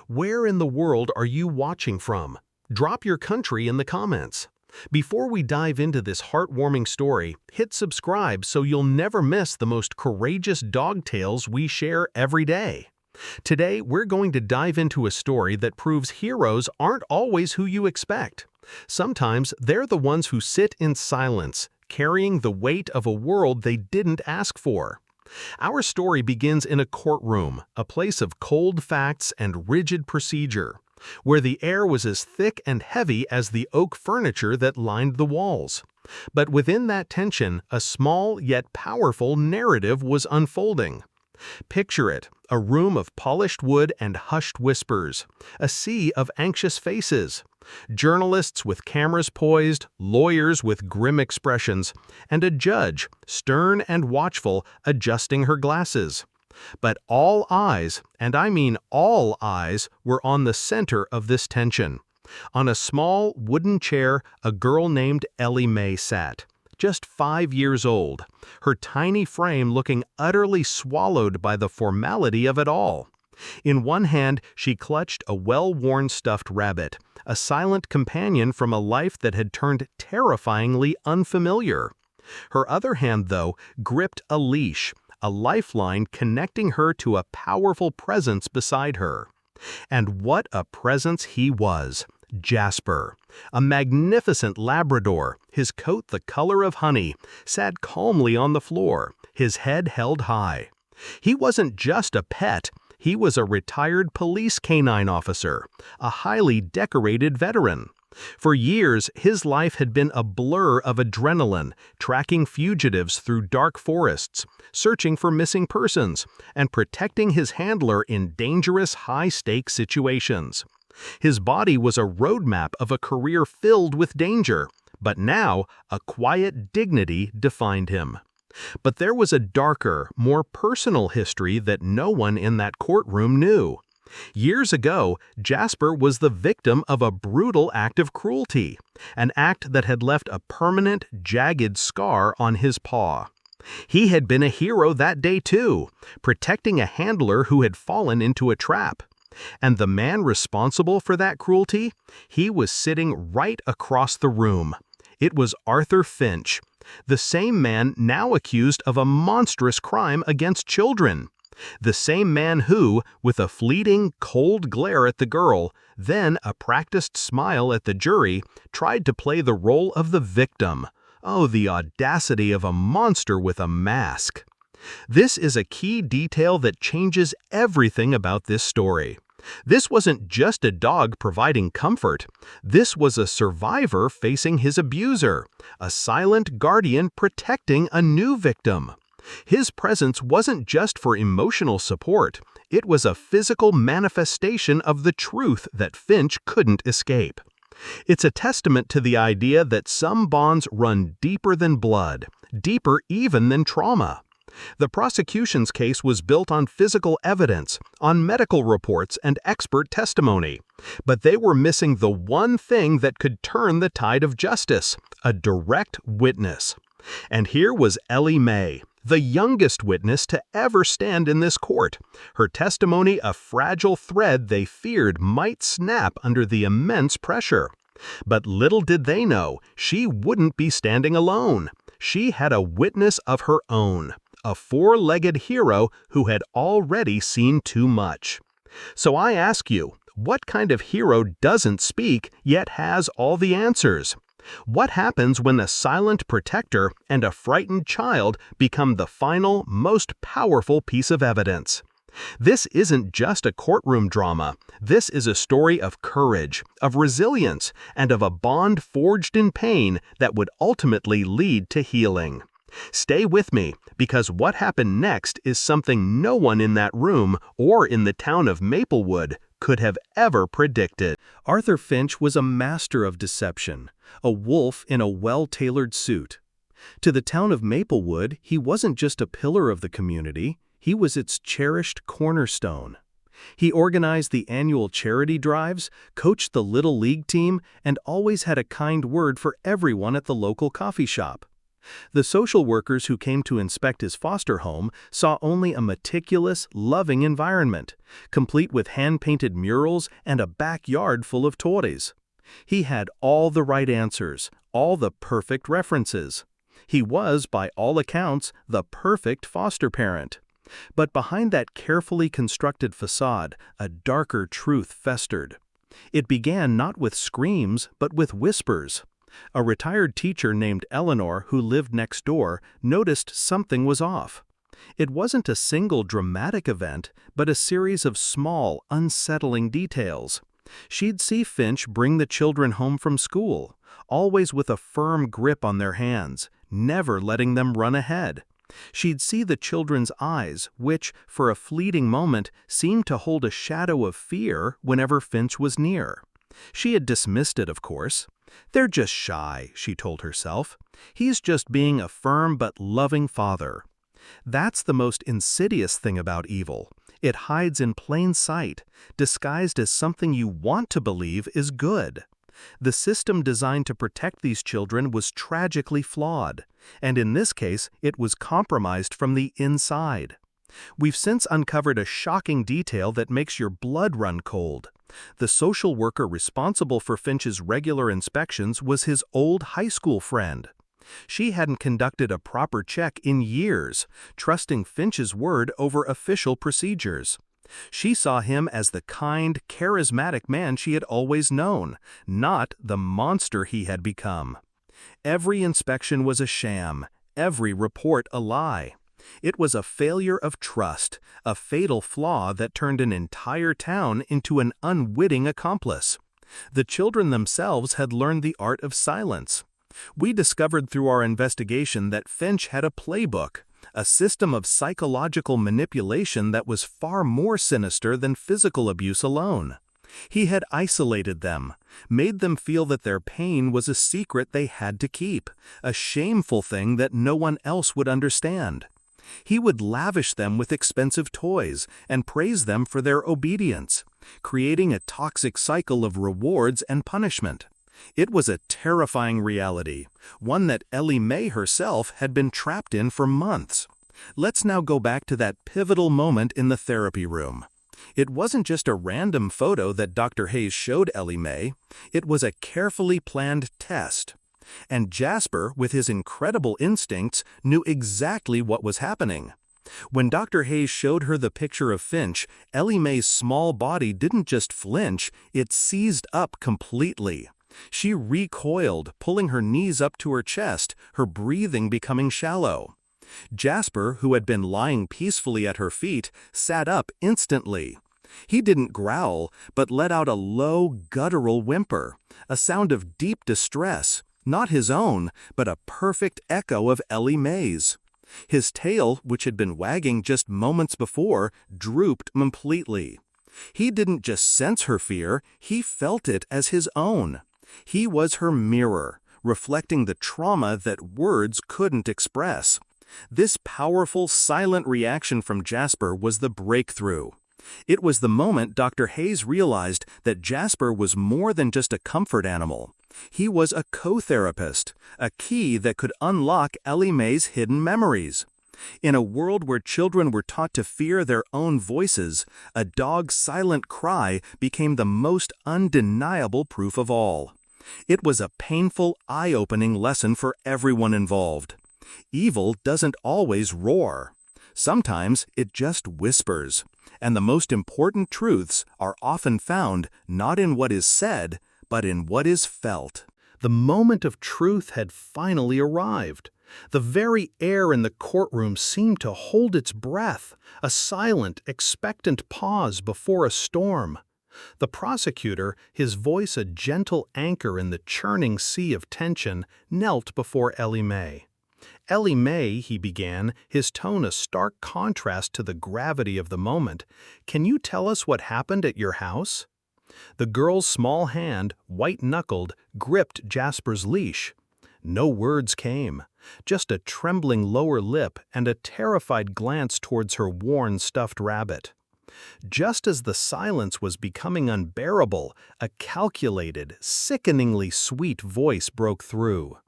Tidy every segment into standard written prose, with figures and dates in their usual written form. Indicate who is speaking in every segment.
Speaker 1: Where in the world are you watching from? Drop your country in the comments. Before we dive into this heartwarming story, hit subscribe so you'll never miss the most courageous dog tales we share every day. Today, we're going to dive into a story that proves heroes aren't always who you expect. Sometimes they're the ones who sit in silence, carrying the weight of a world they didn't ask for. Our story begins in a courtroom, a place of cold facts and rigid procedure, where the air was as thick and heavy as the oak furniture that lined the walls. But within that tension, a small yet powerful narrative was unfolding. Picture it, a room of polished wood and hushed whispers, a sea of anxious faces, journalists with cameras poised, lawyers with grim expressions, and a judge, stern and watchful, adjusting her glasses. But all eyes, and I mean all eyes, were on the center of this tension. On a small wooden chair, a girl named Ellie Mae sat, just 5 years old, her tiny frame looking utterly swallowed by the formality of it all. In one hand, she clutched a well-worn stuffed rabbit, a silent companion from a life that had turned terrifyingly unfamiliar. Her other hand, though, gripped a leash, a lifeline connecting her to a powerful presence beside her. And what a presence he was! Jasper, a magnificent Labrador, his coat the color of honey, sat calmly on the floor, his head held high. He wasn't just a pet. He was a retired police canine officer, a highly decorated veteran. For years, his life had been a blur of adrenaline, tracking fugitives through dark forests, searching for missing persons, and protecting his handler in dangerous, high-stakes situations. His body was a roadmap of a career filled with danger, but now a quiet dignity defined him. But there was a darker, more personal history that no one in that courtroom knew. Years ago, Jasper was the victim of a brutal act of cruelty, an act that had left a permanent, jagged scar on his paw. He had been a hero that day too, protecting a handler who had fallen into a trap. And the man responsible for that cruelty? He was sitting right across the room. It was Arthur Finch, the same man now accused of a monstrous crime against children. The same man who, with a fleeting, cold glare at the girl, then a practiced smile at the jury, tried to play the role of the victim. Oh, the audacity of a monster with a mask! This is a key detail that changes everything about this story. This wasn't just a dog providing comfort. This was a survivor facing his abuser, a silent guardian protecting a new victim. His presence wasn't just for emotional support. It was a physical manifestation of the truth that Finch couldn't escape. It's a testament to the idea that some bonds run deeper than blood, deeper even than trauma. The prosecution's case was built on physical evidence, on medical reports and expert testimony. But they were missing the one thing that could turn the tide of justice: a direct witness. And here was Ellie Mae, the youngest witness to ever stand in this court, her testimony a fragile thread they feared might snap under the immense pressure. But little did they know, she wouldn't be standing alone. She had a witness of her own, a four-legged hero who had already seen too much. So I ask you, what kind of hero doesn't speak yet has all the answers? What happens when a silent protector and a frightened child become the final, most powerful piece of evidence? This isn't just a courtroom drama. This is a story of courage, of resilience, and of a bond forged in pain that would ultimately lead to healing. Stay with me, because what happened next is something no one in that room or in the town of Maplewood could have ever predicted. Arthur Finch was a master of deception, a wolf in a well-tailored suit. To the town of Maplewood, he wasn't just a pillar of the community, he was its cherished cornerstone. He organized the annual charity drives, coached the Little League team, and always had a kind word for everyone at the local coffee shop. The social workers who came to inspect his foster home saw only a meticulous, loving environment, complete with hand-painted murals and a backyard full of toys. He had all the right answers, all the perfect references. He was, by all accounts, the perfect foster parent. But behind that carefully constructed facade, a darker truth festered. It began not with screams, but with whispers. A retired teacher named Eleanor, who lived next door, noticed something was off. It wasn't a single dramatic event, but a series of small, unsettling details. She'd see Finch bring the children home from school, always with a firm grip on their hands, never letting them run ahead. She'd see the children's eyes, which, for a fleeting moment, seemed to hold a shadow of fear whenever Finch was near. She had dismissed it, of course. "They're just shy," she told herself. "He's just being a firm but loving father." That's the most insidious thing about evil. It hides in plain sight, disguised as something you want to believe is good. The system designed to protect these children was tragically flawed, and in this case, it was compromised from the inside. We've since uncovered a shocking detail that makes your blood run cold. The social worker responsible for Finch's regular inspections was his old high school friend. She hadn't conducted a proper check in years, trusting Finch's word over official procedures. She saw him as the kind, charismatic man she had always known, not the monster he had become. Every inspection was a sham, every report a lie. It was a failure of trust, a fatal flaw that turned an entire town into an unwitting accomplice. The children themselves had learned the art of silence. We discovered through our investigation that Finch had a playbook, a system of psychological manipulation that was far more sinister than physical abuse alone. He had isolated them, made them feel that their pain was a secret they had to keep, a shameful thing that no one else would understand. He would lavish them with expensive toys and praise them for their obedience, creating a toxic cycle of rewards and punishment. It was a terrifying reality, one that Ellie Mae herself had been trapped in for months. Let's now go back to that pivotal moment in the therapy room. It wasn't just a random photo that Dr. Hayes showed Ellie Mae. It was a carefully planned test. And Jasper, with his incredible instincts, knew exactly what was happening. When Dr. Hayes showed her the picture of Finch, Ellie Mae's small body didn't just flinch, it seized up completely. She recoiled, pulling her knees up to her chest, her breathing becoming shallow. Jasper, who had been lying peacefully at her feet, sat up instantly. He didn't growl, but let out a low, guttural whimper, a sound of deep distress, not his own, but a perfect echo of Ellie Mae's. His tail, which had been wagging just moments before, drooped completely. He didn't just sense her fear, he felt it as his own. He was her mirror, reflecting the trauma that words couldn't express. This powerful, silent reaction from Jasper was the breakthrough. It was the moment Dr. Hayes realized that Jasper was more than just a comfort animal. He was a co-therapist, a key that could unlock Ellie Mae's hidden memories. In a world where children were taught to fear their own voices, a dog's silent cry became the most undeniable proof of all. It was a painful, eye-opening lesson for everyone involved. Evil doesn't always roar. Sometimes it just whispers. And the most important truths are often found not in what is said, but in what is felt. The moment of truth had finally arrived. The very air in the courtroom seemed to hold its breath, a silent, expectant pause before a storm. The prosecutor, his voice a gentle anchor in the churning sea of tension, knelt before Ellie Mae. "Ellie Mae," he began, his tone a stark contrast to the gravity of the moment, "can you tell us what happened at your house?" The girl's small hand, white-knuckled, gripped Jasper's leash. No words came, just a trembling lower lip and a terrified glance towards her worn stuffed rabbit. Just as the silence was becoming unbearable, a calculated, sickeningly sweet voice broke through.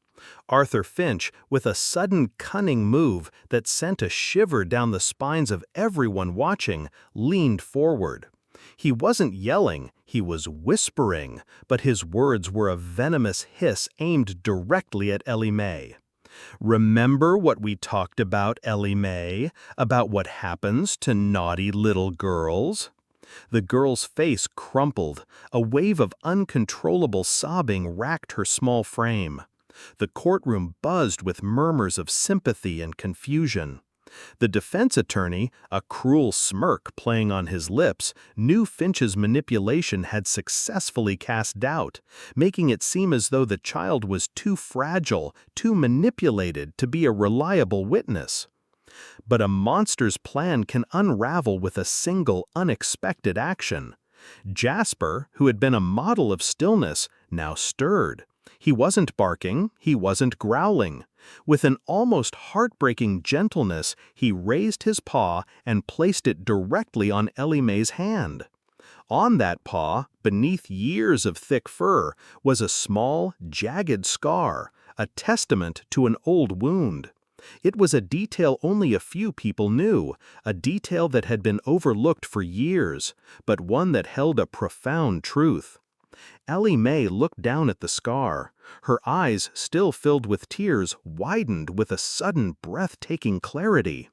Speaker 1: Arthur Finch, with a sudden cunning move that sent a shiver down the spines of everyone watching, leaned forward. He wasn't yelling, he was whispering, but his words were a venomous hiss aimed directly at Ellie Mae. "Remember what we talked about, Ellie Mae? About what happens to naughty little girls?" The girl's face crumpled. A wave of uncontrollable sobbing racked her small frame. The courtroom buzzed with murmurs of sympathy and confusion. The defense attorney, a cruel smirk playing on his lips, knew Finch's manipulation had successfully cast doubt, making it seem as though the child was too fragile, too manipulated to be a reliable witness. But a monster's plan can unravel with a single unexpected action. Jasper, who had been a model of stillness, now stirred. He wasn't barking, he wasn't growling. With an almost heartbreaking gentleness, he raised his paw and placed it directly on Ellie Mae's hand. On that paw, beneath years of thick fur, was a small, jagged scar, a testament to an old wound. It was a detail only a few people knew, a detail that had been overlooked for years, but one that held a profound truth. Ellie Mae looked down at the scar. Her eyes, still filled with tears, widened with a sudden breathtaking clarity.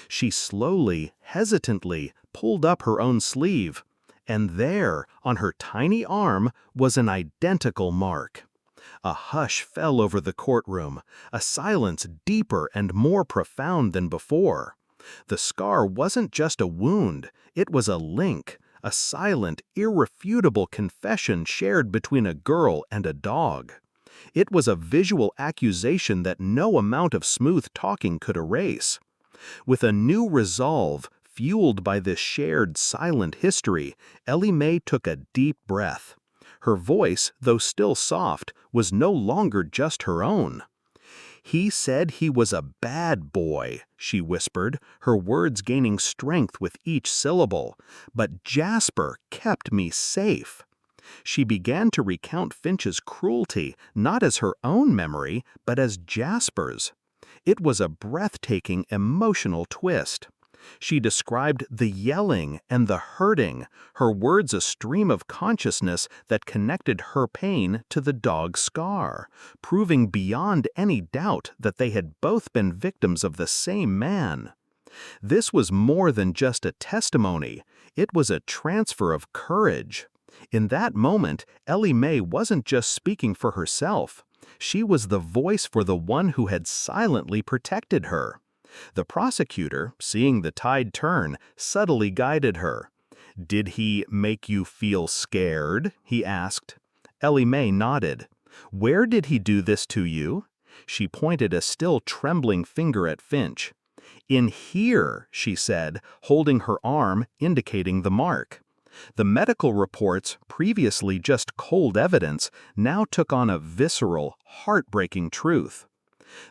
Speaker 1: She slowly, hesitantly, pulled up her own sleeve. And there, on her tiny arm, was an identical mark. A hush fell over the courtroom, a silence deeper and more profound than before. The scar wasn't just a wound, it was a link, a silent, irrefutable confession shared between a girl and a dog. It was a visual accusation that no amount of smooth talking could erase. With a new resolve, fueled by this shared silent history, Ellie Mae took a deep breath. Her voice, though still soft, was no longer just her own. "He said he was a bad boy," she whispered, her words gaining strength with each syllable. "But Jasper kept me safe." She began to recount Finch's cruelty, not as her own memory, but as Jasper's. It was a breathtaking, emotional twist. She described the yelling and the hurting, her words a stream of consciousness that connected her pain to the dog's scar, proving beyond any doubt that they had both been victims of the same man. This was more than just a testimony, it was a transfer of courage. In that moment, Ellie Mae wasn't just speaking for herself. She was the voice for the one who had silently protected her. The prosecutor, seeing the tide turn, subtly guided her. "Did he make you feel scared?" he asked. Ellie Mae nodded. "Where did he do this to you?" She pointed a still trembling finger at Finch. "In here," she said, holding her arm, indicating the mark. The medical reports, previously just cold evidence, now took on a visceral, heartbreaking truth.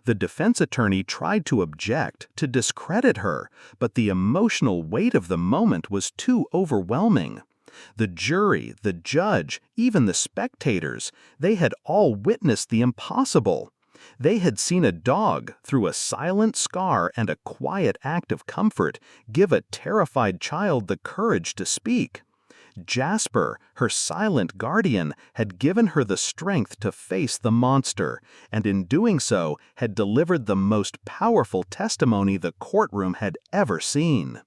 Speaker 1: The defense attorney tried to object, to discredit her, but the emotional weight of the moment was too overwhelming. The jury, the judge, even the spectators, they had all witnessed the impossible. They had seen a dog, through a silent scar and a quiet act of comfort, give a terrified child the courage to speak. Jasper, her silent guardian, had given her the strength to face the monster, and in doing so had delivered the most powerful testimony the courtroom had ever seen.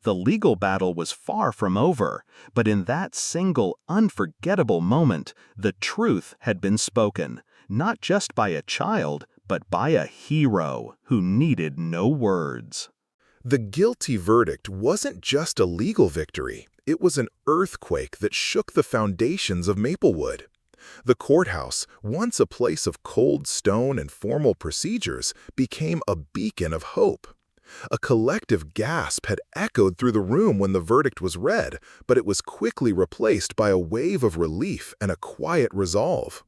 Speaker 1: The legal battle was far from over, but in that single, unforgettable moment, the truth had been spoken, not just by a child, but by a hero who needed no words.
Speaker 2: The guilty verdict wasn't just a legal victory. It was an earthquake that shook the foundations of Maplewood. The courthouse, once a place of cold stone and formal procedures, became a beacon of hope. A collective gasp had echoed through the room when the verdict was read, but it was quickly replaced by a wave of relief and a quiet resolve.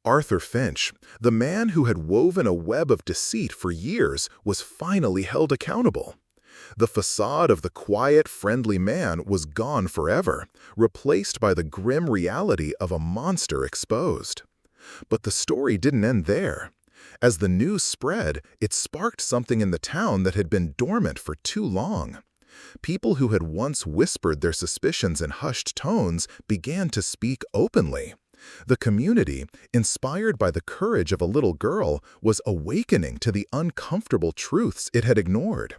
Speaker 2: Arthur Finch, the man who had woven a web of deceit for years, was finally held accountable. The facade of the quiet, friendly man was gone forever, replaced by the grim reality of a monster exposed. But the story didn't end there. As the news spread, it sparked something in the town that had been dormant for too long. People who had once whispered their suspicions in hushed tones began to speak openly. The community, inspired by the courage of a little girl, was awakening to the uncomfortable truths it had ignored.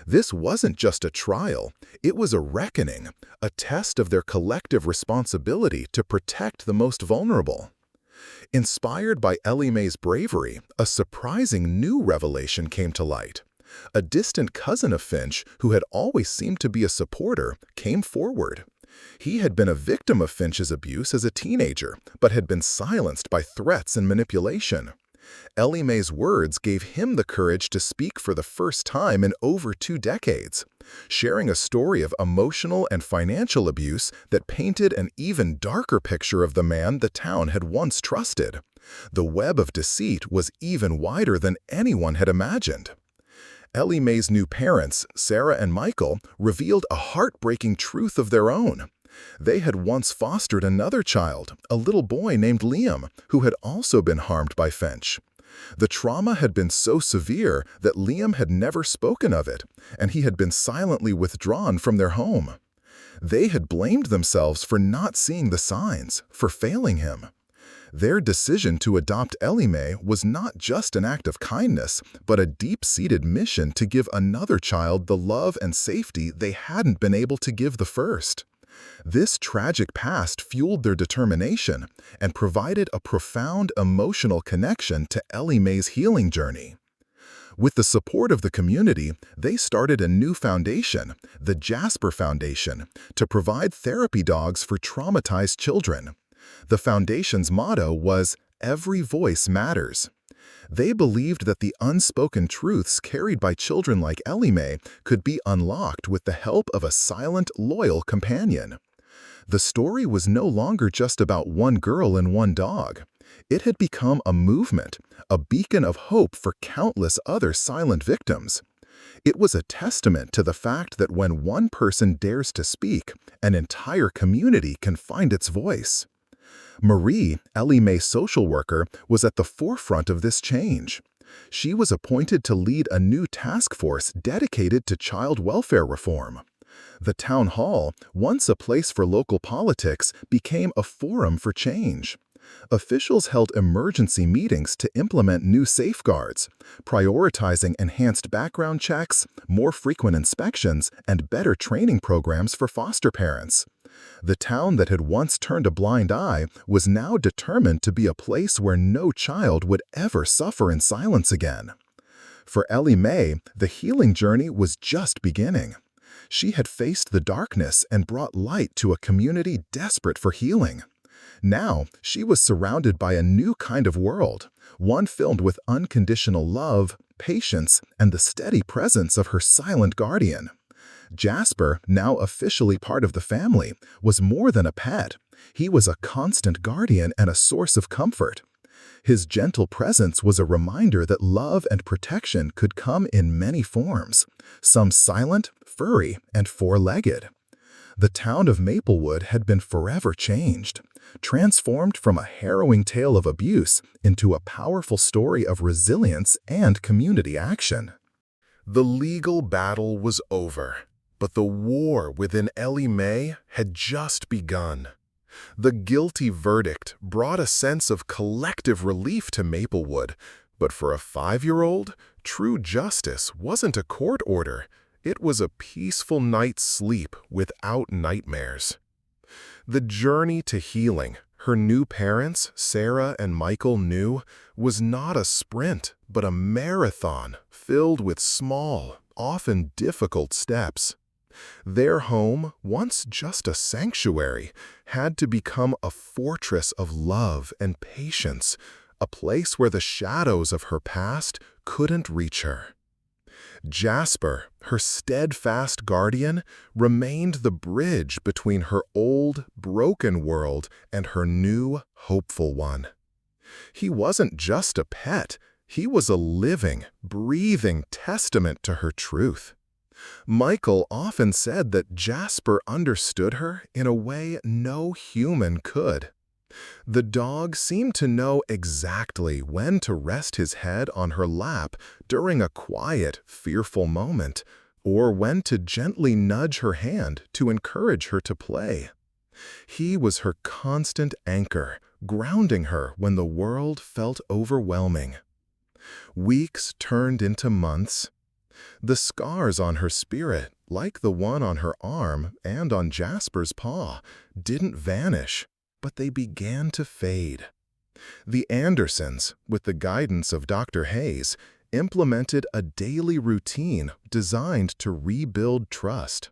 Speaker 2: This wasn't just a trial, it was a reckoning, a test of their collective responsibility to protect the most vulnerable. Inspired by Ellie Mae's bravery, a surprising new revelation came to light. A distant cousin of Finch, who had always seemed to be a supporter, came forward. He had been a victim of Finch's abuse as a teenager, but had been silenced by threats and manipulation. Ellie Mae's words gave him the courage to speak for the first time in over 2 decades, sharing a story of emotional and financial abuse that painted an even darker picture of the man the town had once trusted. The web of deceit was even wider than anyone had imagined. Ellie Mae's new parents, Sarah and Michael, revealed a heartbreaking truth of their own. They had once fostered another child, a little boy named Liam, who had also been harmed by Finch. The trauma had been so severe that Liam had never spoken of it, and he had been silently withdrawn from their home. They had blamed themselves for not seeing the signs, for failing him. Their decision to adopt Ellie Mae was not just an act of kindness, but a deep-seated mission to give another child the love and safety they hadn't been able to give the first. This tragic past fueled their determination and provided a profound emotional connection to Ellie Mae's healing journey. With the support of the community, they started a new foundation, the Jasper Foundation, to provide therapy dogs for traumatized children. The foundation's motto was, "Every voice matters." They believed that the unspoken truths carried by children like Ellie Mae could be unlocked with the help of a silent, loyal companion. The story was no longer just about one girl and one dog. It had become a movement, a beacon of hope for countless other silent victims. It was a testament to the fact that when one person dares to speak, an entire community can find its voice. Marie, Ellie Mae's social worker, was at the forefront of this change. She was appointed to lead a new task force dedicated to child welfare reform. The town hall, once a place for local politics, became a forum for change. Officials held emergency meetings to implement new safeguards, prioritizing enhanced background checks, more frequent inspections, and better training programs for foster parents. The town that had once turned a blind eye was now determined to be a place where no child would ever suffer in silence again. For Ellie Mae, the healing journey was just beginning. She had faced the darkness and brought light to a community desperate for healing. Now, she was surrounded by a new kind of world, one filled with unconditional love, patience, and the steady presence of her silent guardian. Jasper, now officially part of the family, was more than a pet. He was a constant guardian and a source of comfort. His gentle presence was a reminder that love and protection could come in many forms, some silent, furry, and four-legged. The town of Maplewood had been forever changed, transformed from a harrowing tale of abuse into a powerful story of resilience and community action. The legal battle was over, but the war within Ellie Mae had just begun. The guilty verdict brought a sense of collective relief to Maplewood, but for a 5-year-old, true justice wasn't a court order. It was a peaceful night's sleep without nightmares. The journey to healing, her new parents, Sarah and Michael, knew, was not a sprint, but a marathon filled with small, often difficult steps. Their home, once just a sanctuary, had to become a fortress of love and patience, a place where the shadows of her past couldn't reach her. Jasper, her steadfast guardian, remained the bridge between her old, broken world and her new, hopeful one. He wasn't just a pet, he was a living, breathing testament to her truth. Michael often said that Jasper understood her in a way no human could. The dog seemed to know exactly when to rest his head on her lap during a quiet, fearful moment, or when to gently nudge her hand to encourage her to play. He was her constant anchor, grounding her when the world felt overwhelming. Weeks turned into months. The scars on her spirit, like the one on her arm and on Jasper's paw, didn't vanish, but they began to fade. The Andersons, with the guidance of Dr. Hayes, implemented a daily routine designed to rebuild trust.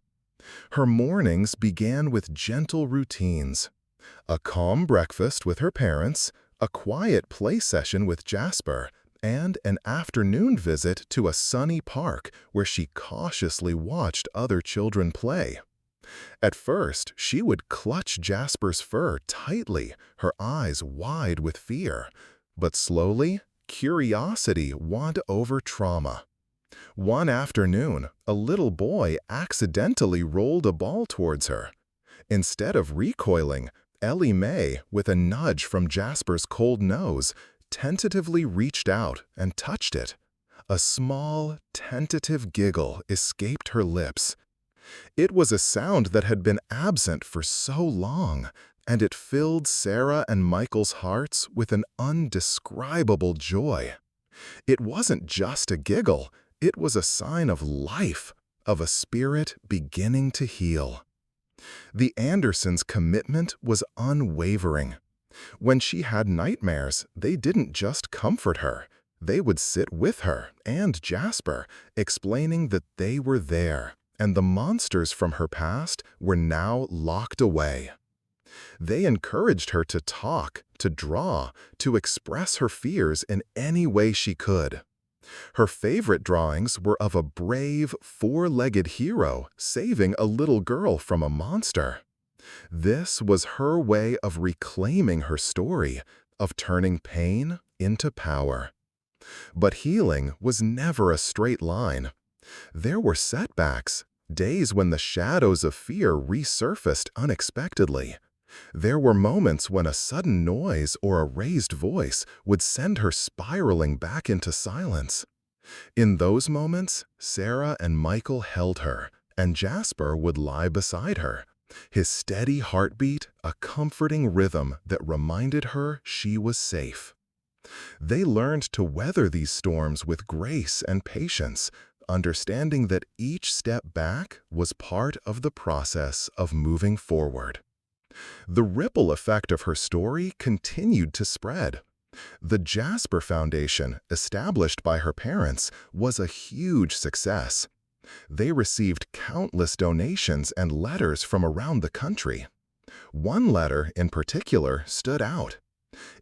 Speaker 2: Her mornings began with gentle routines: a calm breakfast with her parents, a quiet play session with Jasper, and an afternoon visit to a sunny park where she cautiously watched other children play. At first, she would clutch Jasper's fur tightly, her eyes wide with fear. But slowly, curiosity won over trauma. One afternoon, a little boy accidentally rolled a ball towards her. Instead of recoiling, Ellie Mae, with a nudge from Jasper's cold nose, tentatively reached out and touched it. A small, tentative giggle escaped her lips. It was a sound that had been absent for so long, and it filled Sarah and Michael's hearts with an undescribable joy. It wasn't just a giggle, it was a sign of life, of a spirit beginning to heal. The Andersons' commitment was unwavering. When she had nightmares, they didn't just comfort her. They would sit with her and Jasper, explaining that they were there, and the monsters from her past were now locked away. They encouraged her to talk, to draw, to express her fears in any way she could. Her favorite drawings were of a brave, four-legged hero saving a little girl from a monster. This was her way of reclaiming her story, of turning pain into power. But healing was never a straight line. There were setbacks, days when the shadows of fear resurfaced unexpectedly. There were moments when a sudden noise or a raised voice would send her spiraling back into silence. In those moments, Sarah and Michael held her, and Jasper would lie beside her, his steady heartbeat a comforting rhythm that reminded her she was safe. They learned to weather these storms with grace and patience, understanding that each step back was part of the process of moving forward. The ripple effect of her story continued to spread. The Jasper Foundation, established by her parents, was a huge success. They received countless donations and letters from around the country. One letter in particular stood out.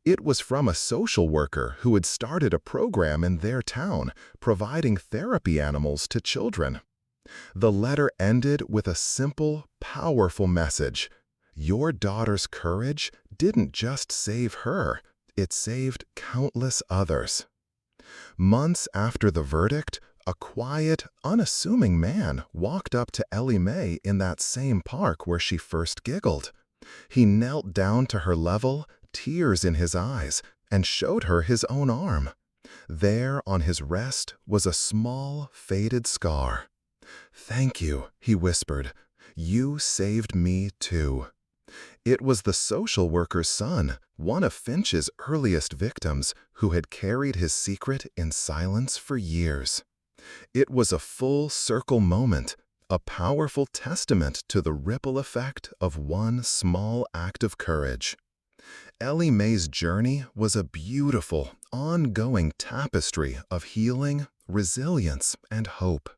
Speaker 2: It was from a social worker who had started a program in their town, providing therapy animals to children. The letter ended with a simple, powerful message. Your daughter's courage didn't just save her, it saved countless others. Months after the verdict, a quiet, unassuming man walked up to Ellie Mae in that same park where she first giggled. He knelt down to her level, tears in his eyes, and showed her his own arm. There on his wrist was a small, faded scar. "Thank you," he whispered. "You saved me too." It was the social worker's son, one of Finch's earliest victims, who had carried his secret in silence for years. It was a full-circle moment, a powerful testament to the ripple effect of one small act of courage. Ellie Mae's journey was a beautiful, ongoing tapestry of healing, resilience, and hope.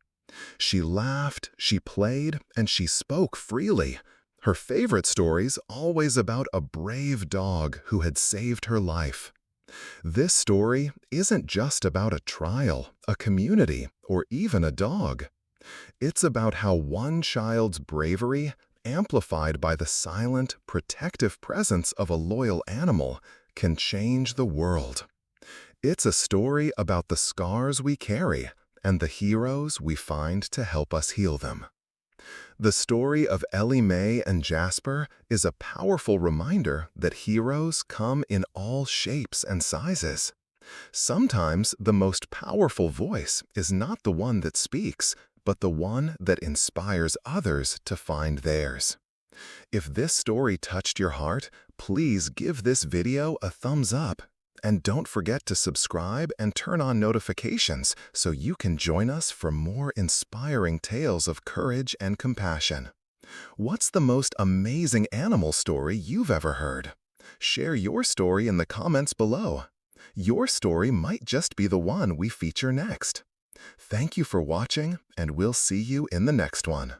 Speaker 2: She laughed, she played, and she spoke freely. Her favorite stories always about a brave dog who had saved her life. This story isn't just about a trial, a community, or even a dog. It's about how one child's bravery, amplified by the silent, protective presence of a loyal animal, can change the world. It's a story about the scars we carry and the heroes we find to help us heal them. The story of Ellie Mae and Jasper is a powerful reminder that heroes come in all shapes and sizes. Sometimes the most powerful voice is not the one that speaks, but the one that inspires others to find theirs. If this story touched your heart, please give this video a thumbs up. And don't forget to subscribe and turn on notifications so you can join us for more inspiring tales of courage and compassion. What's the most amazing animal story you've ever heard? Share your story in the comments below. Your story might just be the one we feature next. Thank you for watching, and we'll see you in the next one.